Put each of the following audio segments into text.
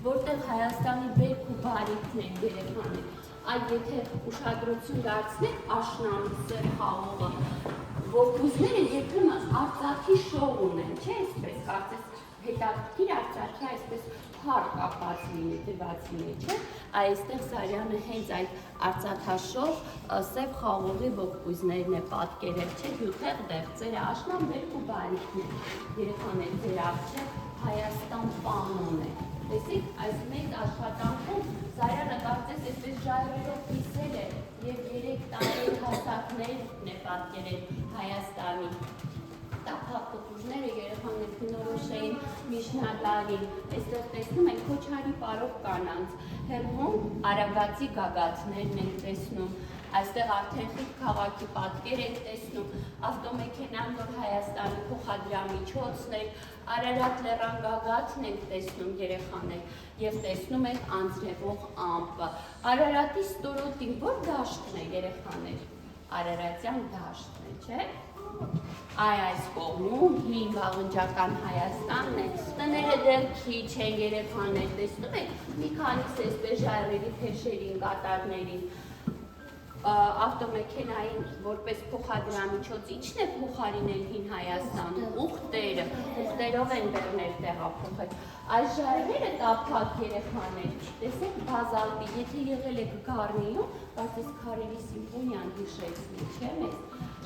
որտեղ Հայաստանի բերք ու բարիքն են երեխաներ, այդ եթե ուշադրություն դարձնեք աշնանը, սև խաղողը, ողկույզները երբեմն Արցախի շոու ունեն, չէ՞ այսպես, կարծես հետաքրքիր Արցախի այսպես փառ կապած լինի, դրված լինի, չէ՞, այստեղ Սարյանը հենց այդ արցախաշող սև խաղողի ողկույզներն է պատկերել, չէ՞, հյութեղ դեղձերը, աշնան բերք ու բարիքն է, երեխաներ ձեր առջև Հայաստան պանոն է, տեսեք, այս մեծ աշխատանքում Սարյանը կարծես այսպես ժայռերով կիսել է և 3 տարի հասակներն է պատկերել Հայաստանի տափակ պտուժները երեխաներ բնորոշ էին միջնադարին, այստեղ տեսնում ենք Քոչարի պարող կանանց, հեռվում Արագածի գագաթներն ենք տեսնում, այստեղ արդեն Խիտ քաղաքի պատկեր ենք տեսնում, ավտոմեքենան նոր Հայաստանի փոխադրամիջոցն էր, Արարատ լեռան գագաթն ենք տեսնում երեխաներ և տեսնում ենք անձրևող ամպը, Արարատի ստորոտին որ դաշտն է երեխաներ, Արարատյան դաշտն է, չէ՞։ Այս կողմում հին վաղնջական Հայաստանն է, տները դեռ քիչ են երեխաներ, տեսնում եք, մի քանիսը այսպես ժայռերի փեշերին, կատարներին, ավտոմեքենային որպես փոխադրամիջոց ինչն է փոխարինել հին Հայաստանը, ուղտերը, ուղտերով են բեռներ տեղափոխել, այս ժայռերը տափակ երեխաներ, տեսեք բազալտի, եթե եղել եք Գառնիում, կարծես Քարերի սիմֆոնիան հիշեցնի, չէ՞ մեզ,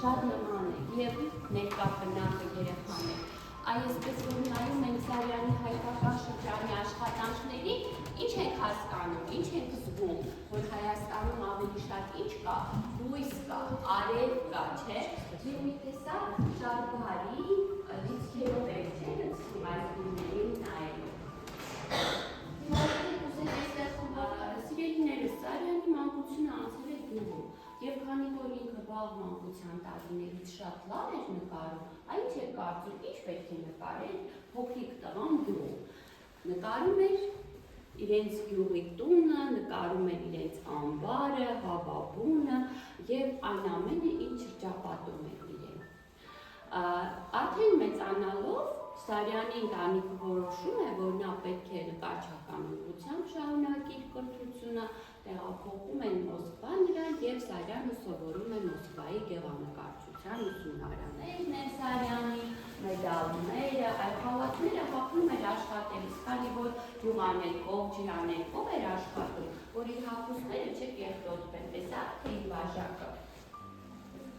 շատ նման է և ներկա բնակը երեխաներ, այսպես որ նայում ենք Սարյանի հայկական շրջանի աշխատանքների, ինչ ենք հասկանում, ինչ ենք զգում, որ Հայաստանում ավելի շատ ինչ կա, լույս կա, արև կա, չէ, և մի տեսակ շատ բարի լիցքերով եք, չէ, լցվում այս գույներին նայելով։ Սիրելիներս, Սարյանի մանկությունը անցել է գյուղում, և քանի որ ինքը վաղ մանկության տարիներից շատ լավ էր նկարում, ինչ էր կարծում, ինչ պետք է նկարել փոքրիկ տղան գյուղում։ Նկարում էր իրենց գյուղի տունը, նկարում էր իրենց ամբարը, հավաբունը և այն ամենը, ինչ շրջապատում էր իրեն։ Արդեն մեծանալով Սարյանի ընտանիքը որոշում է, որ նա պետք է նկարչական ուղղությամբ շարունակի իր կրթությունը, տեղափոխում են Մոսկվա նրան և Սարյանը սովորում է Մոսկվայի գեղանկարչության ուսումնարաններն են Սարյանի, մեդալները, այդ հավաքները հապնում էր աշխատելիս, քանի որ յուղաներկով, ջրաներկով էր աշխատում, որ իր հագուստները չկեղտոտվեն, տեսա՞ք թե իր վարժակը։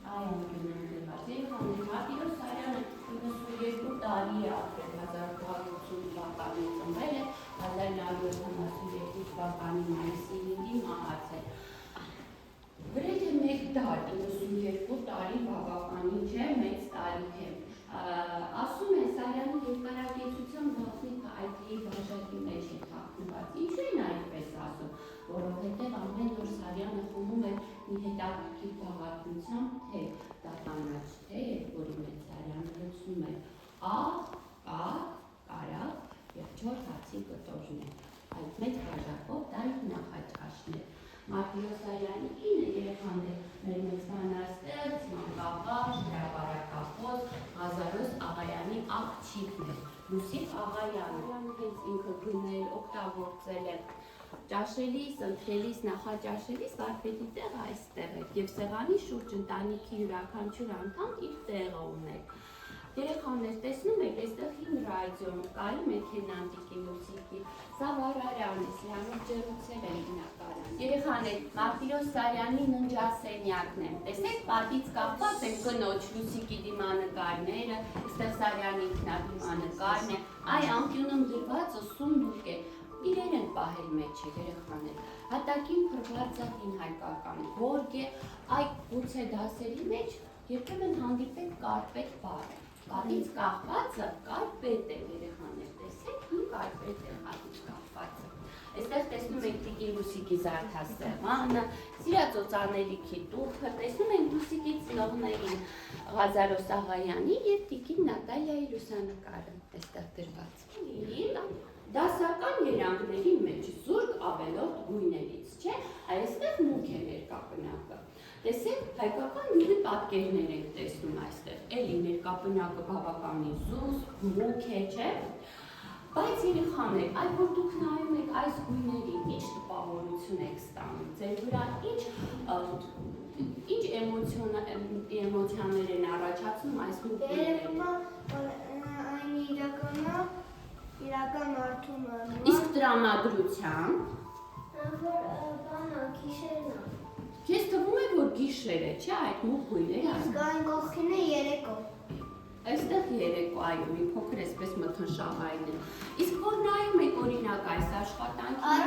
Այ անկյուն են դրված, երեխաներ, Մարտիրոս Սարյանը 92 տարի է ապրել, 1980 թվականին ծնվել է, 1972 թվականի մայիսի 5-ին մահացել։ Գրեթե մեկ դար, 92 տարի բավականին չէ, մեծ տարիք է։ Ասում է Սարյանի երկարակեցության գաղտնիքը IT-ի վարժակի մեջ է թաքնված։ Ինչու են այդպես ասում, որովհետև ամեն օր Սարյանը խմում է մի հետաքրքիր բաղադրությամբ թե, դա կանաչ թե է, որի մեջ Սարյանը լցնում է աղ, կարագ և 4 հացի կտորներ։ Այդ մեծ բաժակով դա իր նախաճաշն է։ Մարտիրոս Սարյանի կինը երեխաներ, մեր մեծ բանաստեղծ, մանկաբաշխ, հրապարակախոս, Ղազարոս Աղայանի աղջիկն է, Լուսիկ Աղայանը, հենց ինքը գնել, օգտագործել է, ճաշելիս, ընթրելիս, նախաճաշելիս վարպետի տեղը այստեղ է և սեղանի շուրջ ընտանիքի յուրաքանչյուր անդամ իր տեղը ուներ։ Երեխաներ, տեսնում եք, այստեղ հին ռադիոն, կարի մեքենան տիկի Լուսիկի, սա վարարան է, սրանով ջեռուցել են բնակարան։ Երեխաներ, Մարտիրոս Սարյանի ննջասենյակն է, տեսեք, պատից կախված են կնոջ Լուսիկի դիմանկարները, այստեղ Սարյանի ինքնադիմանկարն է, այ անկյունում դրվածը սունդուկ է, իրեր են պահել մեջը երեխաներ, հատակին փռված է հին հայկական գորգ է, այ գուցե դասերի մեջ երբեմն հանդիպեք կարպետ բառը, պատից կախվածը կարպետ է երեխաներ, տեսեք, հին կարպետ է պատից կախվածը, այստեղ տեսնում եք տիկին Լուսիկի զարդասեղանը, սիրածոծանելիքի տուփը, տեսնում եք Լուսիկի ծնողներին Ղազարոս Աղայանի և տիկին Նատալիայի լուսանկարը, այստեղ դրված։ Դասական երանգների մեջ զուրկ ավելորդ գույներից, չէ, այստեղ մուգ է ներկա պնակը։ Տեսեք, հայկական յուղի պատկերներ ենք տեսնում այստեղ, էլի ներկա պնակը բավականին զուսպ, մուգ է, չէ։ Բայց երեխաներ, այդ որ դուք նայում եք այս գույներին, ինչ տպավորություն եք ստանում, ձեր վրա ինչ էմոցիաներ են առաջացնում այս գույները։ Այն իրական մարդու Իսկ տրամադրության։ որ բանա, գիշերն է։ Քեզ թվում է, որ գիշեր է, չէ՞ այդ մուգ գույները։ Իսկ այն կողքին է երեկո։ Այստեղ երեկո, այո, մի փոքր էսպես մթնշաղային է։ Իսկ որ նայում եք օրինակ այս աշխատանքին,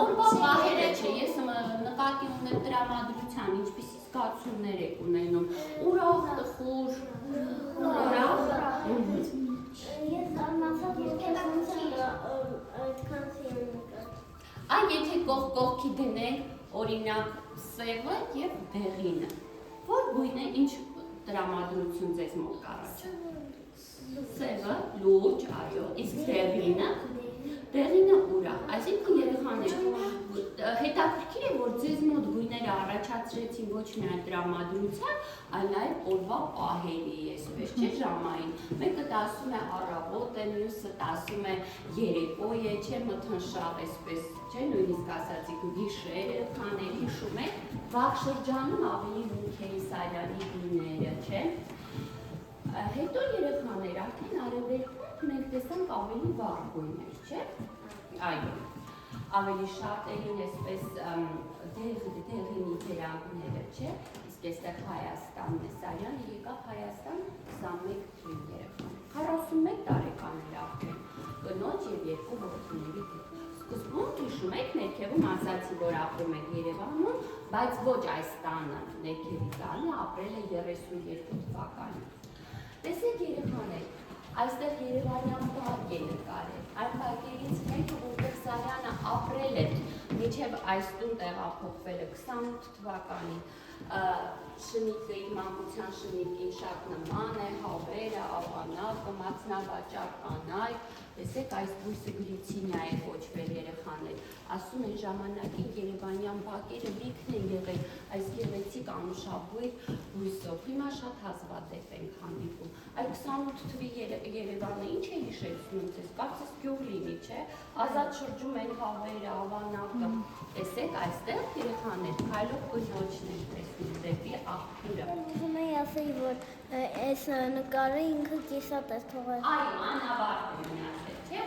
օրվա պահերը չէ, ես նկատի ունեմ տրամադրության, ինչպիսի զգացումներ եք ունենում, ուրախ, տխուր, ուրախ։ Ես զարմացա, որ այդքան սիրուն կա։ Այ եթե կողքի դնենք օրինակ սևը եւ դեղինը, որ գույնը ինչ տրամադրություն ձեզ մոտ կառաջանա։ Սևը լուրջ, այո, իսկ դեղինը ուրախ։ Այսինքն երեխաներ, հետաքրքիր է, որ ձեզ մոտ գույները առաջացրեցին ոչ միայն տրամադրության, այլ նաև օրվա պահերի, այսպես չէ, ժամային։ Մեկը ասում է առավոտ է, մյուսը ասում է երեկո է, չէ, մթնշաղ, այսպես, չէ, նույնիսկ ասացիք գիշեր, երեխաներ, հիշում եք, վաղ շրջանում ավելի մուգ էին Սարյանի գույները, չէ։ Հետո երեխաներ, արդեն արևելքում մենք տեսանք ավելի վառ գույներ, չէ։ Այո, ավելի շատ էին այսպես դեղինի դերանգները, չէ։ Իսկ այստեղ Հայաստանն է, Սարյանը եկավ Հայաստան 21 թվին երեխան, 41 տարեկան էր արդեն, կնոջ եւ երկու որդիների հետ։ Սկզբում հիշում եք, ներքևում ասացի, որ ապրում եք Երևանում, բայց ոչ այս տանը, ներքևի տանը ապրել է 32 թվականին։ Տեսեք երեխաներ, այստեղ Երևանյան բակ է նկարել, այն բակերից մեկը, որտեղ Սարյանը ապրել է, մինչև այս տուն տեղափոխվել է 28 թվականին, շնիկը, իր մանկության շնիկին շատ նման է, հավերը, աղանակը, մածնավաճառ կանայք, տեսեք այս բույսը գլիցինիա է կոչվել երեխաներ, ասում են ժամանակին Երևանյան բակերը լիքն են եղել այս գեղեցիկ անուշաբույր բույսով, հիմա շատ հազվադեպ ենք հանդիպում, այդ 28 թվի Երևանը ինչ է հիշեցնում ձեզ, կարծես գյուղ լինի, չէ, ազատ շրջում են հավերը, աղանակը, տեսեք այստեղ երեխաներ, քայլող կնոջն են տեսնում դեպի աղբյուրը։ Ուզում էի ասել, որ այս նկարը ինքը կիսատ է թողել։ Այո, անավարտ է մնացել, չէ։